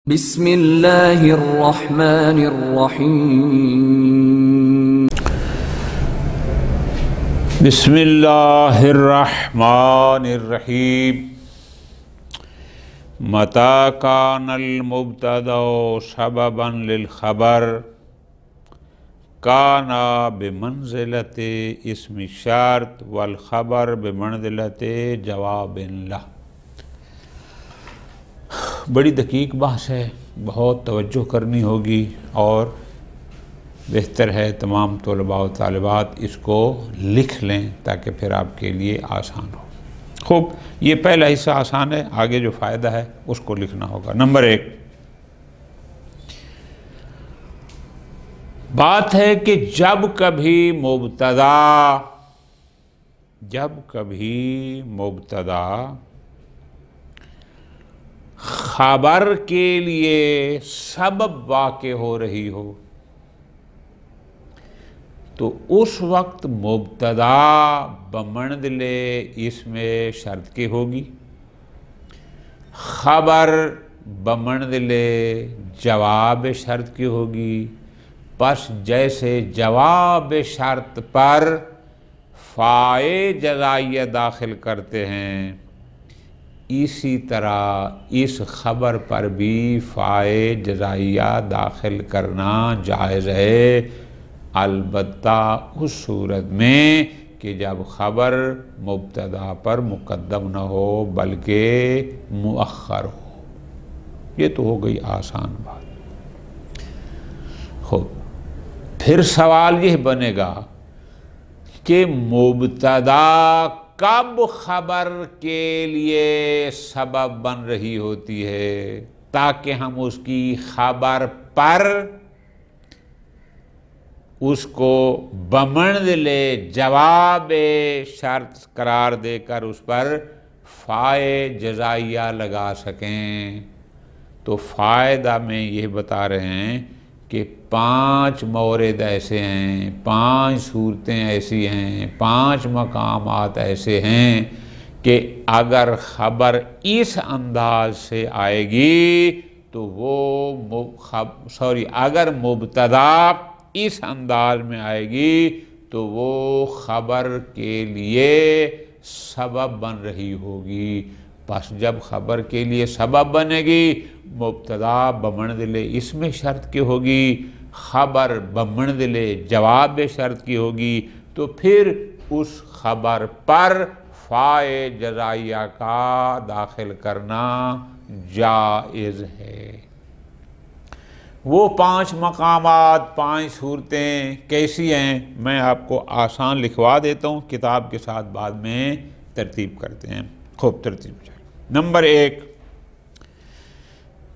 بسم اللہ الرحمن الرحیم بسم اللہ الرحمن الرحیم متى كان المبتدأ سببا للخبر كان بمنزلة اسم الشرط والخبر بمنزلة جواب له۔ بڑی دقیق بحث ہے، بہت توجہ کرنی ہوگی اور بہتر ہے تمام طلباء و طالبات اس کو لکھ لیں تاکہ پھر آپ کے لیے آسان ہو۔ خوب، یہ پہلا حصہ آسان ہے، آگے جو فائدہ ہے اس کو لکھنا ہوگا۔ نمبر 1، بات ہے کہ جب کبھی مبتدا خبر کے لیے سبب واقع ہو رہی ہو تو اس وقت مبتدا بمنزل اسم شرط کی ہوگی، خبر بمنزل جواب شرط کی ہوگی۔ پس جیسے جواب شرط پر فائے جزائیہ داخل کرتے ہیں، اسی طرح اس خبر پر بھی فائے جزائیہ داخل کرنا جائز ہے، البتہ اس صورت میں کہ جب خبر مبتدا پر مقدم نہ ہو بلکہ مؤخر ہو۔ یہ تو ہو گئی آسان بات۔ خوب، پھر سوال یہ بنے گا کہ مبتدا کب خبر کے لیے سبب بن رہی ہوتی ہے تاکہ ہم اس کی خبر پر اس کو بمنزل جواب شرط قرار دے کر اس پر فائے جزائیہ لگا سکیں۔ تو فائدہ میں یہ بتا رہے ہیں کہ 5 مورد ایسے ہیں، 5 صورتیں ایسی ہیں، 5 مقامات ایسے ہیں کہ اگر خبر اس انداز سے آئے گی تو اگر مبتدا اس انداز میں آئے گی تو وہ خبر کے لیے سبب بن رہی ہوگی۔ پس جب خبر کے لیے سبب بنے گی، مبتدا بمنزل اسم شرط کی ہوگی، خبر بمنزل جواب شرط کی ہوگی، تو پھر اس خبر پر فائے جزائیہ کا داخل کرنا جائز ہے۔ وہ 5 مقامات، 5 صورتیں کیسی ہیں میں آپ کو آسان لکھوا دیتا ہوں، کتاب کے ساتھ بعد میں ترتیب کرتے ہیں۔ خوب ترتیب جائے۔ نمبر 1،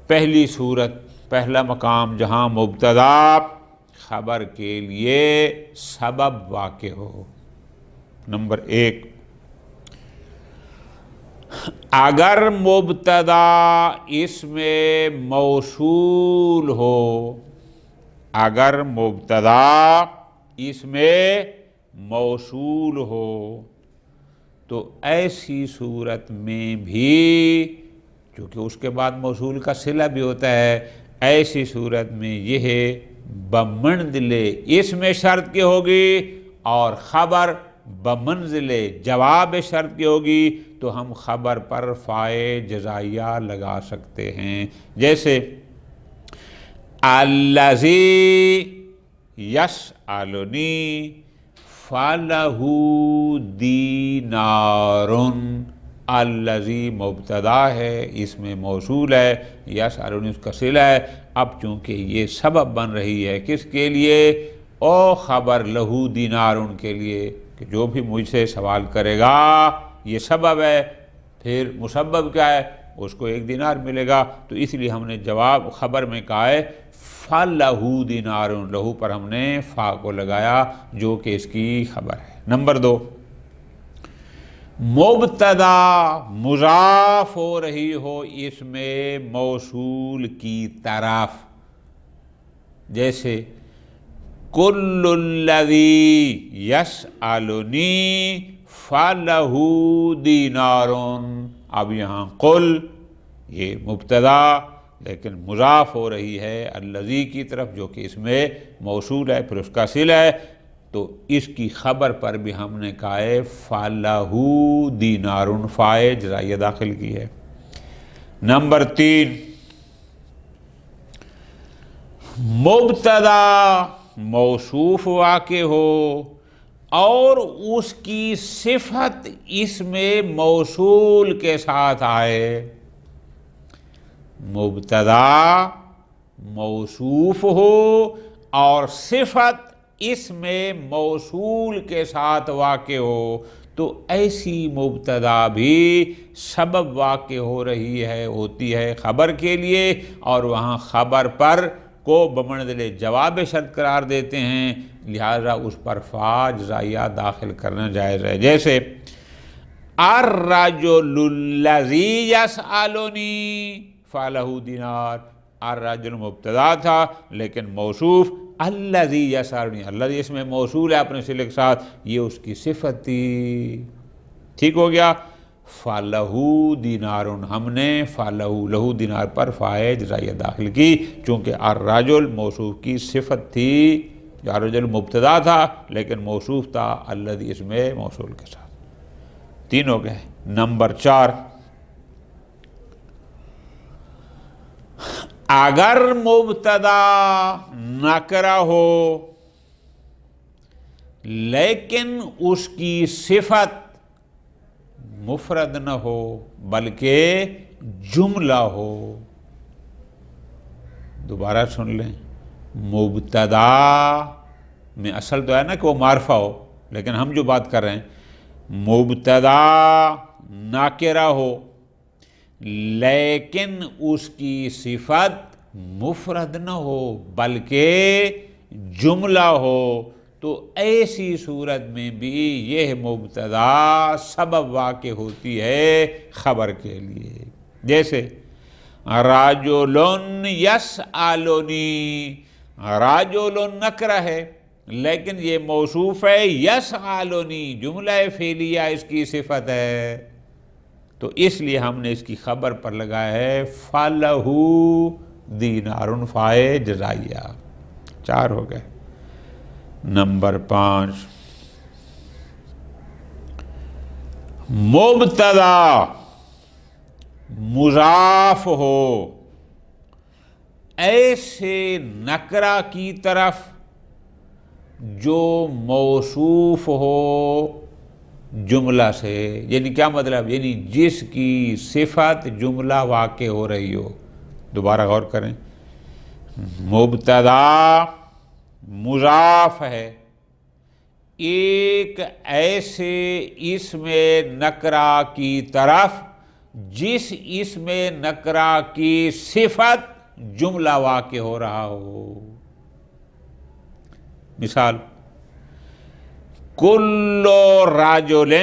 پہلی صورت، پہلا مقام جہاں مبتدا خبر کے لیے سبب واقع ہو۔ نمبر 1، اگر مبتدا اسم موصول ہو، اگر مبتدا اسم موصول ہو تو ایسی صورت میں بھی، چونکہ اس کے بعد موصول کا صلہ بھی ہوتا ہے، ایسی صورت میں یہ بمنزل اسم شرط کی ہوگی اور خبر بمنزل جواب شرط کی ہوگی، تو ہم خبر پر فائے جزائیہ لگا سکتے ہیں۔ جیسے الذی یسألنی فلہ دینار، الذی مبتدا ہے، اسم موصول ہے، یسألنی اس کا صلہ ہے۔ اب چونکہ یہ سبب بن رہی ہے کس کے لیے؟ او خبر لہو دینار، ان کے لیے کہ جو بھی مجھ سے سوال کرے گا یہ سبب ہے، پھر مسبب کیا ہے؟ اس کو 1 دینار ملے گا، تو اس لیے ہم نے جواب خبر میں کہا ہے فَلَهُ دینار، لہو پر ہم نے فا کو لگایا جو کہ اس کی خبر ہے۔ نمبر 2، مبتدا مضاف ہو رہی ہو اسم موصول کی طرف، جیسے کل الذی یسألنی فَلَهُ دینار۔ اب یہاں قل یہ مبتدا لیکن مضاف ہو رہی ہے الذی کی طرف جو کہ اس میں موصول ہے، پھر اس کا صلہ ہے، تو اس کی خبر پر بھی ہم نے کہا ہے فَلَهُ دینار، فائے جزائیہ داخل کی ہے۔ نمبر 3، مبتدا موصوف واقع ہو اور اس کی صفت اس میں موصول کے ساتھ آئے۔ مبتدا موصوف ہو اور صفت اس میں موصول کے ساتھ واقع ہو تو ایسی مبتدا بھی سبب واقع ہو رہی ہے، ہوتی ہے خبر کے لیے، اور وہاں خبر پر کو بمنزل جواب شرط قرار دیتے ہیں، لہذا اس پر فا جزائیہ داخل کرنا جائز ہے۔ جیسے الرجل الذی یسألنی فَلَهُ دینار، الرجل مبتدا تھا لیکن موصوف الذی یسألنی، الذی اس میں موصول ہے اپنے صلے کے ساتھ، یہ اس کی صفت تھی، ٹھیک ہو گیا۔ فَلَهُ دینار، ہم نے فَلَهُ لہو دینار پر فائے جزائیہ داخل کی، چونکہ الرجل موصوف کی صفت تھی، الرجل مبتدا تھا لیکن موصوف تھا الذی اس میں موصول کے ساتھ۔ 3 ہو گئے۔ نمبر 4، اگر مبتدا نکرہ ہو لیکن اس کی صفت مفرد نہ ہو بلکہ جملہ ہو۔ دوبارہ سن لیں، مبتدا میں اصل تو ہے نا کہ وہ معرفہ ہو، لیکن ہم جو بات کر رہے ہیں مبتدا ناکرہ ہو لیکن اس کی صفت مفرد نہ ہو بلکہ جملہ ہو، تو ایسی صورت میں بھی یہ مبتدا سبب واقع ہوتی ہے خبر کے لیے۔ جیسے رجل یسألنی، رجل نکرہ ہے لیکن یہ موصوف ہے، یسألنی جملہ فعلیہ اس کی صفت ہے، تو اس لیے ہم نے اس کی خبر پر لگایا ہے فَلَهُ دینار، فائے جزائیہ۔ 4 ہو گئے۔ نمبر 5، مبتدا مضاف ہو ایسے نکرہ کی طرف جو موصوف ہو جملہ سے، یعنی کیا مطلب، یعنی جس کی صفت جملہ واقع ہو رہی ہو۔ دوبارہ غور کریں، مبتدا مضاف ہے ایک ایسے اسم نکرہ کی طرف جس اسم نکرہ کی صفت جملہ واقع ہو رہا ہو۔ مثال، کل رجل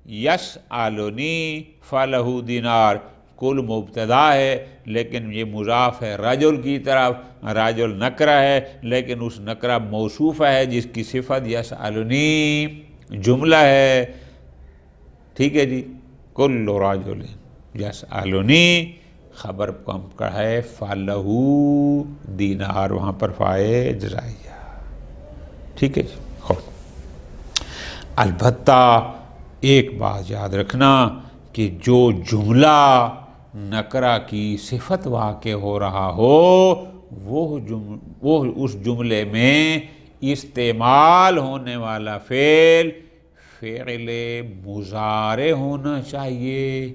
یسألنی فَلَهُ دینار، کل مبتدا ہے لیکن یہ مضاف ہے رجل کی طرف، رجل نکرہ ہے لیکن اس نکرہ موصوف ہے جس کی صفت یسألنی جملہ ہے، ٹھیک ہے جی۔ کل رجل یسألنی خبر کم کا ہے فَلَهُ دینار، وہاں پر فائے جزائیہ، ٹھیک ہے جی۔ البتہ ایک بات یاد رکھنا کہ جو جملہ نکرہ کی صفت واقع ہو رہا ہو وہ اس جملے میں استعمال ہونے والا فعل فعل مضارع ہونا چاہیے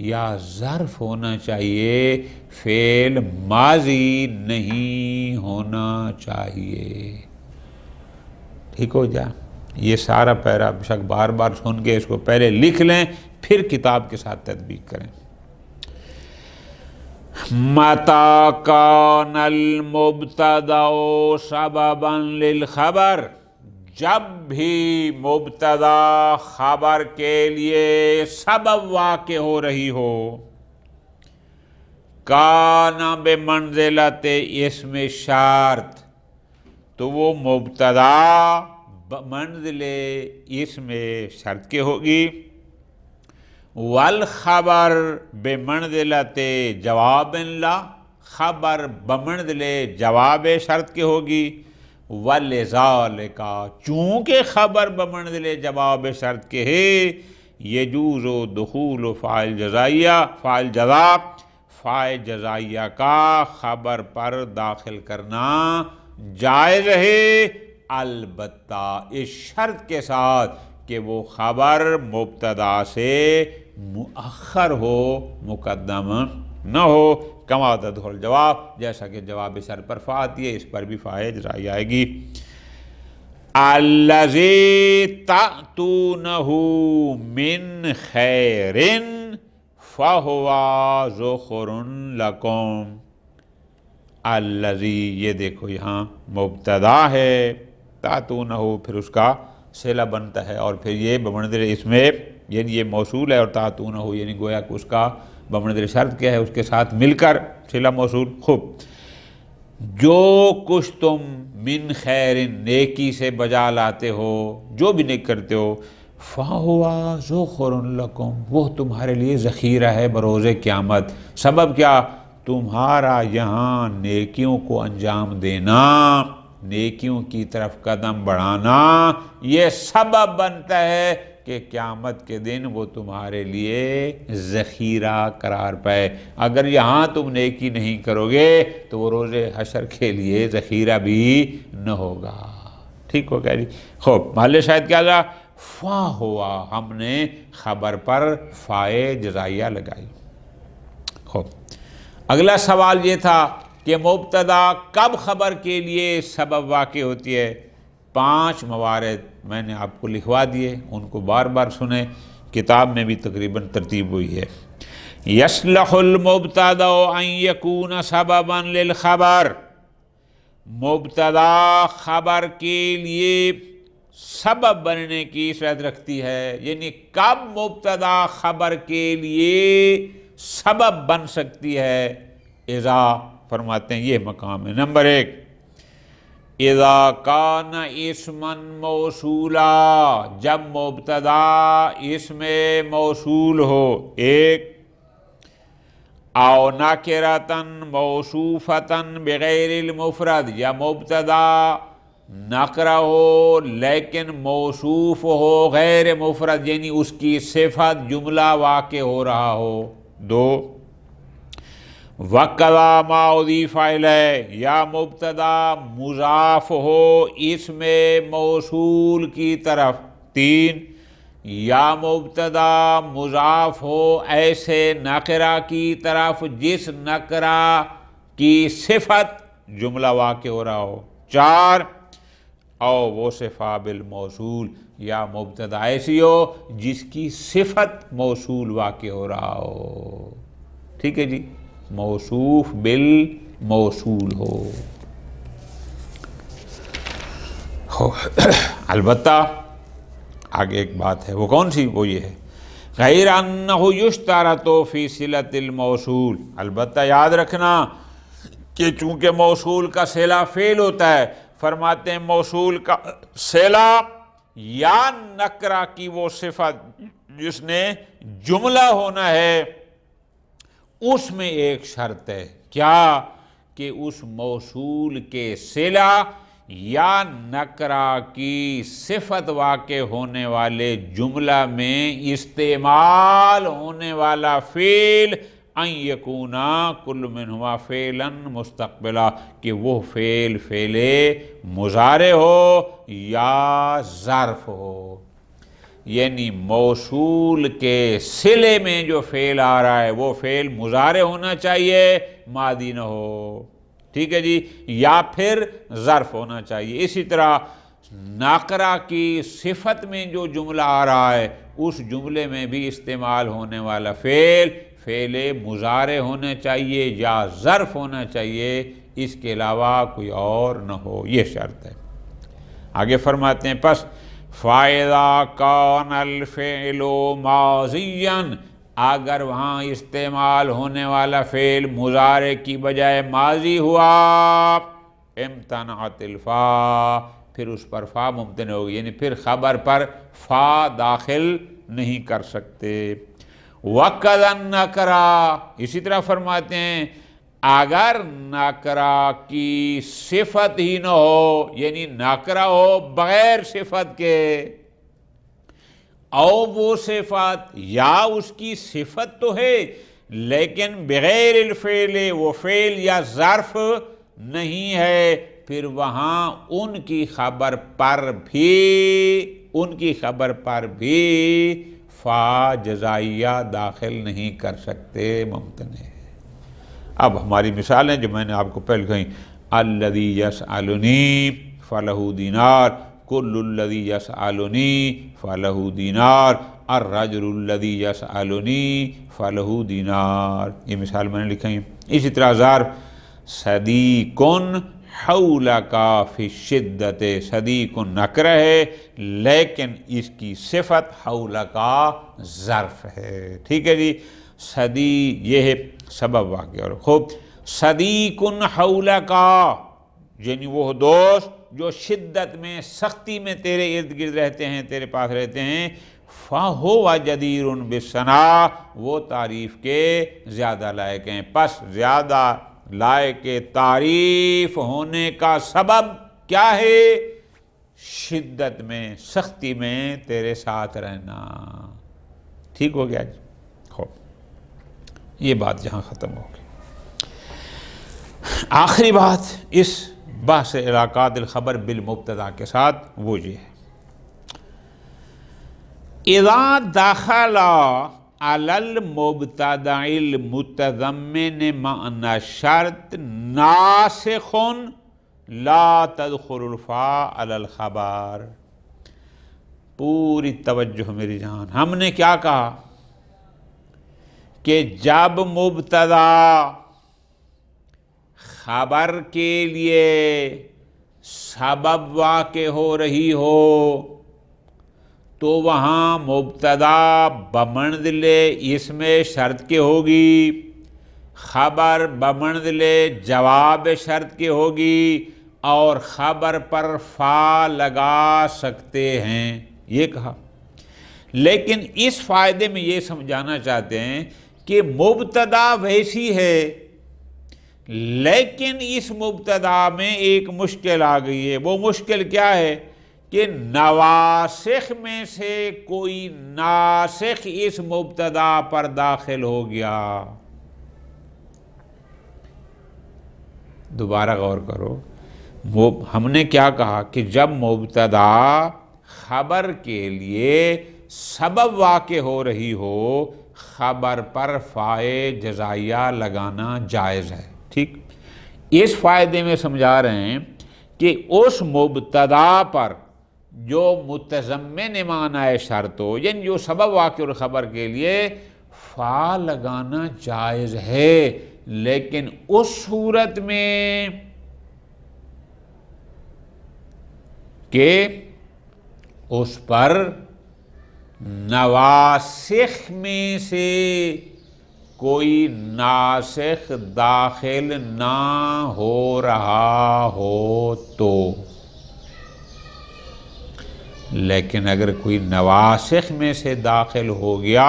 یا ظرف ہونا چاہیے، فعل ماضی نہیں ہونا چاہیے، ٹھیک ہو جائے۔ یہ سارا پیرا بشک بار بار سن کے اس کو پہلے لکھ لیں پھر کتاب کے ساتھ تطبیق کریں۔ مَتَى كَانَ الْمُبْتَدَأُ سَبَبًا لِلْخَبَرِ، جب بھی مبتدا خبر کے لیے سبب واقع ہو رہی ہو، کان بمنزلت اسم شرط، تو وہ مبتدا منزل اسم شرط کے ہوگی۔ والخبر بمنزلت جواب لا، خبر بمنزل جواب شرط کی ہوگی، ولذالک چونکہ خبر بمنزل جواب شرط کے ہے، یجوز دخول فاعل جزائیہ، فاعل جزا، فاعل جزائیہ کا خبر پر داخل کرنا جائز ہے، البتہ اس شرط کے ساتھ کہ وہ خبر مبتدا سے مؤخر ہو، مقدم نہ ہو، کما تدخل جواب، جیسا کہ جواب شرط پر فا آتی ہے، اس پر بھی فاعل جزائی آئے گی۔ الذی تأتونہ من خیر فہو ذخر لکم، الذی یہ دیکھو یہاں مبتدا ہے، تأتونہ پھر اس کا صلہ بنتا ہے، اور پھر یہ بمنزل اس میں یعنی یہ موصول ہے، اور تأتونہ یعنی گویا کہ اس کا بمنزل شرط کیا ہے، اس کے ساتھ مل کر صلہ موصول۔ خوب، جو کچھ تم من خیر نیکی سے بجا لاتے ہو، جو بھی نیک کرتے ہو، فَهُوَ ذُخْرٌ لَكُمْ وہ تمہارے لیے ذخیرہ ہے بروز قیامت۔ سبب کیا؟ تمہارا یہاں نیکیوں کو انجام دینا، نیکیوں کی طرف قدم بڑھانا، یہ سبب بنتا ہے کہ قیامت کے دن وہ تمہارے لیے ذخیرہ قرار پائے۔ اگر یہاں تم نیکی نہیں کرو گے تو وہ روز حشر کے لیے ذخیرہ بھی نہ ہوگا۔ ٹھیک ہو گیا جی؟ خوب، محل شاہد کیا تھا؟ فا ہوا، ہم نے خبر پر فائے جزائیہ لگائی۔ خوب، اگلا سوال یہ تھا کہ مبتدا کب خبر کے لیے سبب واقع ہوتی ہے؟ 5 موارد میں نے آپ کو لکھوا دیے، ان کو بار بار سنیں، کتاب میں بھی تقریباً ترتیب ہوئی ہے۔ یصلح المبتدا ان یکون سببا للخبر، مبتدا خبر کے لیے سبب بننے کی صلاحیت رکھتی ہے، یعنی کب مبتدا خبر کے لیے سبب بن سکتی ہے؟ اذا فرماتے ہیں یہ مقام ہے۔ نمبر 1، اذا کان اسما موصولا، جب مبتدا اسم موصول ہو، 1، او نکرۃ موصوفۃ بغیر المفرد، یا مبتدا نکرہ ہو لیکن موصوف ہو غیر مفرد، یعنی اس کی صفت جملہ واقع ہو رہا ہو۔ 2، وَقَضَى مَا أُضِيفَ إِلَيْهِ، یا مبتدا مضاف ہو اسم موصول کی طرف۔ 3، یا مبتدا مضاف ہو ایسے نکرہ کی طرف جس نکرہ کی صفت جملہ واقع ہو رہا ہو۔ 4، او وصف بالموصول، یا مبتدا ایسی ہو جس کی صفت موصول واقع ہو رہا ہو۔ ٹھیک ہے جی؟ موصوف بالموصول ہو۔ البتہ آگے ایک بات ہے، وہ کون سی؟ وہ یہ ہے غیر انہ یشترط فی صلۃ الموصول، البتہ یاد رکھنا کہ چونکہ موصول کا صلہ فعل ہوتا ہے، فرماتے ہیں موصول کا صلہ یا نکرہ کی وہ صفت جس نے جملہ ہونا ہے، اس میں ایک شرط ہے، کیا؟ کہ اس موصول کے صلہ یا نکرہ کی صفت واقع ہونے والے جملہ میں استعمال ہونے والا فعل ان یکونا کل منہما فعلا مستقبلا، کہ وہ فعل مضارع ہو یا ظرف ہو، یعنی موصول کے صلے میں جو فعل آ رہا ہے وہ فعل مضارع ہونا چاہیے، ماضی نہ ہو۔ ٹھیک ہے جی؟ یا پھر ظرف ہونا چاہیے۔ اسی طرح ناقرہ کی صفت میں جو جملہ آ رہا ہے اس جملے میں بھی استعمال ہونے والا فعل مضارع ہونا چاہیے یا ظرف ہونا چاہیے، اس کے علاوہ کوئی اور نہ ہو، یہ شرط ہے۔ آگے فرماتے ہیں پس فَإِذَا كَانَ الْفِعْلُ مَاضِيًّا، اگر وہاں استعمال ہونے والا فعل مضارع کی بجائے ماضی ہوا، امتنعت الفا، پھر اس پر فا ممتنع ہوگی، یعنی پھر خبر پر فا داخل نہیں کر سکتے۔ وَقَدْ النَّكْرَا، اسی طرح فرماتے ہیں اگر نکرہ کی صفت ہی نہ ہو، یعنی نکرہ ہو بغیر صفت کے، او وہ صفت یا اس کی صفت تو ہے لیکن بغیر الفعل، وہ فعل یا ظرف نہیں ہے، پھر وہاں ان کی خبر پر بھی فا جزائیہ داخل نہیں کر سکتے، ممتنع ہے۔ اب ہماری مثالیں جو میں نے آپ کو پہلے کہیں، الذی یسألنی فلہ دینار، کل الذی یسألنی فلہ دینار، الرجل الذی یسألنی فلہ دینار، یہ مثال میں نے لکھی۔ اسی طرح ظرف صدیقن حولک فی الشدۃ، صدیقن نکرہ ہے لیکن اس کی صفت حولک ظرف ہے، ٹھیک ہے جی۔ صدی یہ ہے سبب واقع، اور خوب صدیقن حولک، یعنی وہ دوست جو شدت میں سختی میں تیرے ارد گرد رہتے ہیں، تیرے پاس رہتے ہیں، فَهُوَ جَدِيرٌ بِالثَّنَاءِ، وہ تعریف کے زیادہ لائق ہیں۔ پس زیادہ لائق تعریف ہونے کا سبب کیا ہے؟ شدت میں، سختی میں تیرے ساتھ رہنا۔ ٹھیک ہو گیا جی؟ خوب، یہ بات یہاں ختم ہو گئی۔ آخری بات اس بحث علاقات الخبر بالمبتدا کے ساتھ وہ یہ ہے، اذا دخل علی المبتدع المتضمن معنی شرط ناسخ لا تدخل الفاء علی الخبر۔ پوری توجہ میری جان، ہم نے کیا کہا کہ جب مبتدا خبر کے لیے سبب واقع ہو رہی ہو تو وہاں مبتدا بمنزل اسم شرط کے ہوگی، خبر بمنزل جواب شرط کے ہوگی، اور خبر پر فا لگا سکتے ہیں، یہ کہا۔ لیکن اس فائدے میں یہ سمجھانا چاہتے ہیں کہ مبتدا ویسی ہے، لیکن اس مبتدا میں ایک مشکل آ گئی ہے۔ وہ مشکل کیا ہے کہ نواسخ میں سے کوئی ناسخ اس مبتدا پر داخل ہو گیا۔ دوبارہ غور کرو، ہم نے کیا کہا کہ جب مبتدا خبر کے لیے سبب واقع ہو رہی ہو، خبر پر فائے جزائیہ لگانا جائز ہے، ٹھیک۔ اس فائدے میں سمجھا رہے ہیں کہ اس مبتدا پر جو متضمن معنی شرط ہو، یعنی جو سبب واقع اور خبر کے لیے فا لگانا جائز ہے، لیکن اس صورت میں کہ اس پر نواسخ میں سے کوئی ناسخ داخل نہ ہو رہا ہو تو۔ لیکن اگر کوئی نواسخ میں سے داخل ہو گیا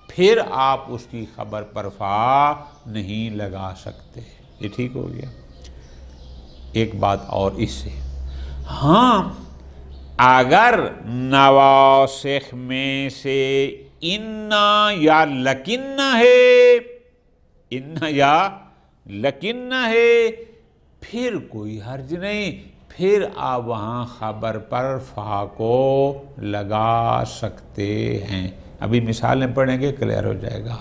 پھر آپ اس کی خبر پر فا نہیں لگا سکتے، یہ ٹھیک ہو گیا۔ ایک بات اور اس سے، ہاں اگر نواسخ میں سے انا یا لکنہ ہے، انا یا لکنہ ہے، پھر کوئی حرج نہیں، پھر آپ وہاں خبر پر فا کو لگا سکتے ہیں۔ ابھی مثالیں پڑھیں گے کلیئر ہو جائے گا۔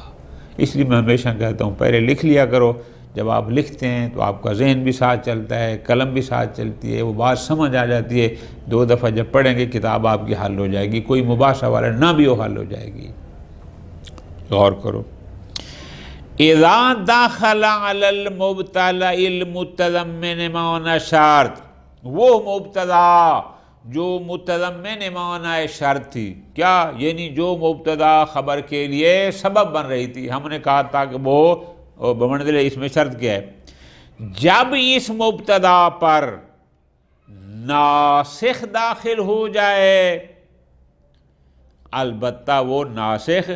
اس لیے میں ہمیشہ کہتا ہوں پہلے لکھ لیا کرو، جب آپ لکھتے ہیں تو آپ کا ذہن بھی ساتھ چلتا ہے، قلم بھی ساتھ چلتی ہے، وہ بات سمجھ آ جاتی ہے، دو دفعہ جب پڑھیں گے کتاب آپ کی حل ہو جائے گی، کوئی مباحثہ والا نہ بھی ہو حل ہو جائے گی۔ غور کرو، اذا دخل علی المبتدا المتضمن معنی شرط، وہ مبتدا جو متضمن معنی شرط تھی، کیا یعنی جو مبتدا خبر کے لیے سبب بن رہی تھی، ہم نے کہا تھا کہ وہ بمنزل اس میں شرط کیا ہے، جب اس مبتدا پر ناسخ داخل ہو جائے، البتہ وہ ناسخ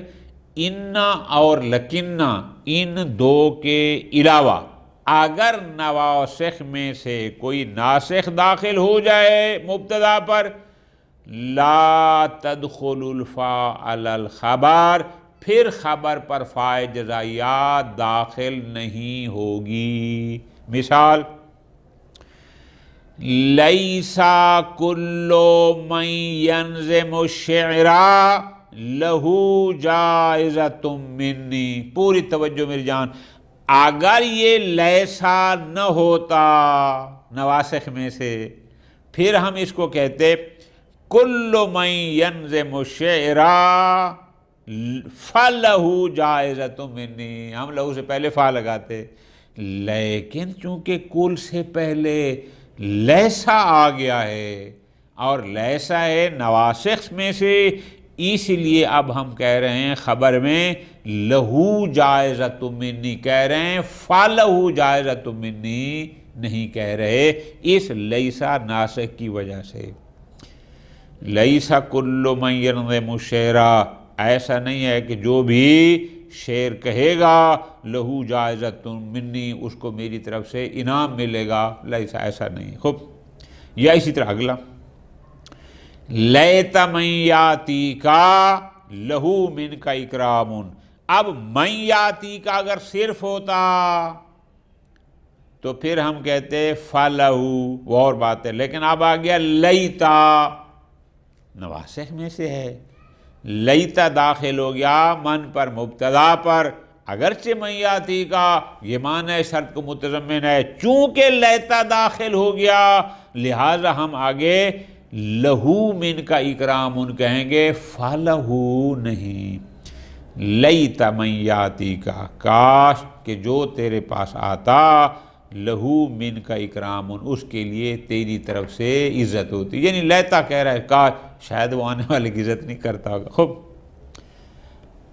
انا اور لکنہ ان دو کے علاوہ اگر نواسخ میں سے کوئی ناسخ داخل ہو جائے مبتدا پر، لا تدخل الفاء علی الخبر، پھر خبر پر فائے جزائیہ داخل نہیں ہوگی۔ مثال لیسا کل من ینظم الشعر لہو جائزۃ منی، پوری توجہ میری جان، اگر یہ لیسا نہ ہوتا نواسخ میں سے، پھر ہم اس کو کہتے کل من ینظم الشعر فلہو جائزۃ منی، ہم لہو سے پہلے فا لگاتے، لیکن چونکہ کل سے پہلے لیسا آ گیا ہے اور لیسا ہے نواسخ میں سے، اس لیے اب ہم کہہ رہے ہیں خبر میں لہو جائزۃ منی کہہ رہے ہیں، فلہو جائزۃ منی نہیں کہہ رہے، اس لیسا ناسخ کی وجہ سے۔ لیسا کل من ینظم الشعر، ایسا نہیں ہے کہ جو بھی شعر کہے گا لہو جائزۃ منی اس کو میری طرف سے انعام ملے گا، لیسا ایسا نہیں۔ خوب، یا اسی طرح اگلا لیت من یاتی کا لہو من کا اکرام، اب من یاتی کا اگر صرف ہوتا تو پھر ہم کہتے فلہو، وہ اور بات ہے، لیکن اب آ گیا لیتا، نواسخ میں سے ہے، لیتا داخل ہو گیا من پر مبتدا پر، اگرچہ من یاتی کا یہ معنی شرط کو متضمن ہے، چونکہ لیتا داخل ہو گیا لہذا ہم آگے لہو من کا اکرام کہیں گے، فلہو نہیں۔ لیتا من یاتی کا، کاش کہ جو تیرے پاس آتا، لہو من کا اکرام اس کے لیے تیری طرف سے عزت ہوتی، یعنی لیتا کہہ رہا ہے کاش شاید وہ آنے والے کی عزت نہیں کرتا ہوگا۔ خوب،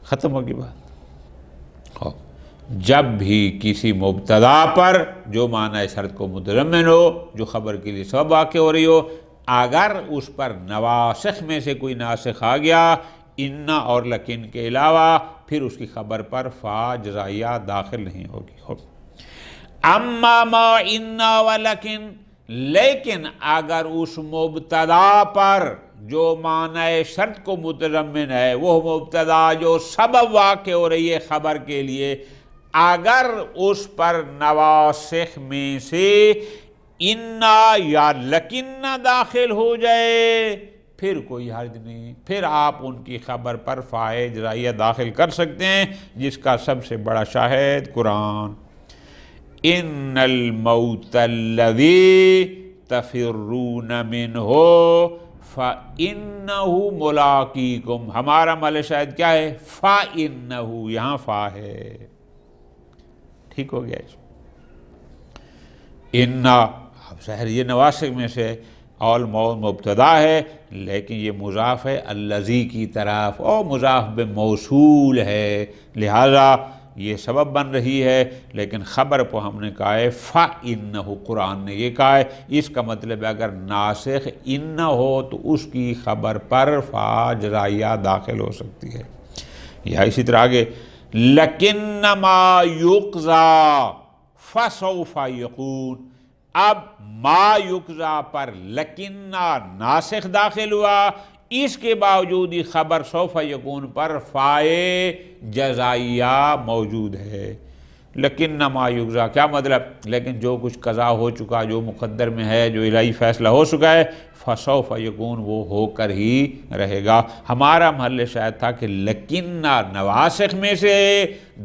ختم ہوگی بات۔ خوب، جب بھی کسی مبتدا پر جو معنی شرط کو متضمن ہو، جو خبر کے لیے سبب واقع ہو رہی ہو، اگر اس پر نواسخ میں سے کوئی ناسخ آ گیا انا اور لکن کے علاوہ، پھر اس کی خبر پر فا جزائیہ داخل نہیں ہوگی۔ خوب، اما ما انا و لکن، لیکن اگر اس مبتدا پر جو معنی شرط کو متضمن ہے، وہ مبتدا جو سبب واقع ہو رہی ہے خبر کے لیے، اگر اس پر نواسخ میں سے انا یا لکنہ داخل ہو جائے، پھر کوئی حرج نہیں، پھر آپ ان کی خبر پر فائے جزائیہ داخل کر سکتے ہیں، جس کا سب سے بڑا شاہد قرآن۔ ان الموت الذی تفرون منہ فَإِنَّهُ مُلَاقِيكُمْ، ہمارا محل شاہد کیا ہے؟ فَإِنَّهُ، یہاں فا ہے، ٹھیک ہو گیا اس انا، اب ظاہر یہ نواسخ میں سے اول مبتدا ہے، لیکن یہ مضاف ہے الذی کی طرف اور مضاف بموصول ہے، لہذا یہ سبب بن رہی ہے، لیکن خبر کو ہم نے کہا ہے فَإِنَّهُ، قرآن نے یہ کہا ہے، اس کا مطلب ہے اگر ناسخ ان ہو تو اس کی خبر پر فا جزائیہ داخل ہو سکتی ہے۔ یا اسی طرح آگے لَكِنَّمَا يُقْضَى فَسَوْفَ يَكُونُ، اب ما یقضا پر لکنہ ناسخ داخل ہوا، اس کے باوجود ہی خبر سوف یکون پر فائے جزائیہ موجود ہے۔ لیکن ما یقضا کیا مطلب؟ لیکن جو کچھ قضا ہو چکا، جو مقدر میں ہے، جو الہی فیصلہ ہو چکا ہے، فسوف یکون، وہ ہو کر ہی رہے گا۔ ہمارا محل شاہد تھا کہ لکنہ نواسخ میں سے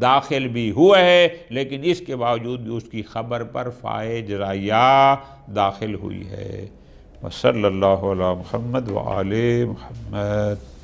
داخل بھی ہوا ہے، لیکن اس کے باوجود بھی اس کی خبر پر فائے جزائیہ داخل ہوئی ہے۔ وصلی اللہ علی محمد وآل محمد۔